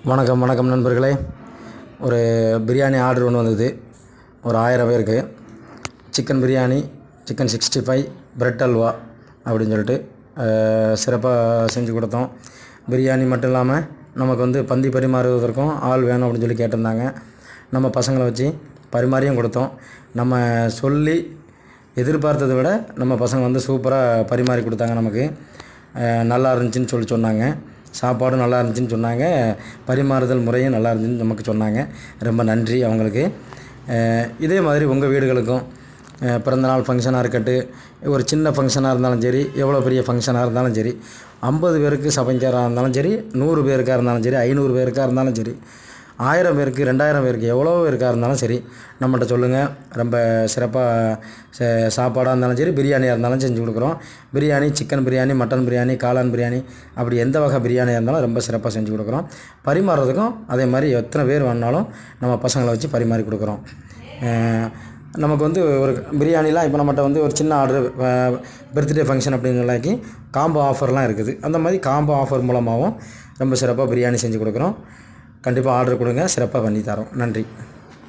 வணக்கம் வணக்கம் நண்பர்களே. ஒரு பிரியாணி ஆர்டர் ஒன்று வந்தது. ஒரு 1000 பேருக்கு chicken biryani, chicken 65, bread halwa அப்படின்னு சொல்லிட்டு சிறப்பாக செஞ்சு கொடுத்தோம். பிரியாணி மட்டும் இல்லாமல் நமக்கு வந்து பந்தி பரிமாறுவதற்கும் ஆள் வேணும் அப்படின்னு சொல்லி கேட்டிருந்தாங்க. நம்ம பசங்களை வச்சு பரிமாறியும் கொடுத்தோம். நம்ம சொல்லி எதிர்பார்த்ததை விட நம்ம பசங்க வந்து சூப்பராக பரிமாறி கொடுத்தாங்க. நமக்கு நல்லா இருந்துச்சுன்னு சொன்னாங்க. சாப்பாடும் நல்லா இருந்துச்சுன்னு சொன்னாங்க. பரிமாறுதல் முறையும் நல்லா இருந்துச்சுன்னு நமக்கு சொன்னாங்க. ரொம்ப நன்றி அவங்களுக்கு. இதே மாதிரி உங்கள் வீடுகளுக்கும் பிறந்தநாள் ஃபங்க்ஷனாக இருக்கட்டும், ஒரு சின்ன ஃபங்க்ஷனாக இருந்தாலும் சரி, எவ்வளோ பெரிய ஃபங்க்ஷனாக இருந்தாலும் சரி, 50 பேருக்கு சமைக்கிறதா இருந்தாலும் சரி, 100 பேருக்காக இருந்தாலும் சரி, 500 பேருக்காக இருந்தாலும் சரி, 1000 பேருக்கு, 2000 பேருக்கு, எவ்வளோ பேருக்காக இருந்தாலும் சரி, நம்மகிட்ட சொல்லுங்கள். ரொம்ப சிறப்பாக சாப்பாடாக இருந்தாலும் சரி, பிரியாணியாக இருந்தாலும் செஞ்சு கொடுக்குறோம். பிரியாணி, சிக்கன் பிரியாணி, மட்டன் பிரியாணி, காளான் பிரியாணி, அப்படி எந்த வகை பிரியாணியாக இருந்தாலும் ரொம்ப சிறப்பாக செஞ்சு கொடுக்குறோம். பரிமாறுறதுக்கும் அதே மாதிரி எத்தனை பேர் வேணாலும் நம்ம பசங்களை வச்சு பரிமாறி கொடுக்குறோம். நமக்கு வந்து ஒரு பிரியாணிலாம் இப்போ நம்மகிட்ட வந்து ஒரு சின்ன ஆர்டர், பர்த்டே ஃபங்க்ஷன் அப்படிங்கிறலாக்கி காம்போ ஆஃபர்லாம் இருக்குது. அந்த மாதிரி காம்போ ஆஃபர் மூலமாகவும் ரொம்ப சிறப்பாக பிரியாணி செஞ்சு கொடுக்குறோம். கண்டிப்பாக ஆர்டர் கொடுங்க, சிறப்பாக பண்ணி தரோம். நன்றி.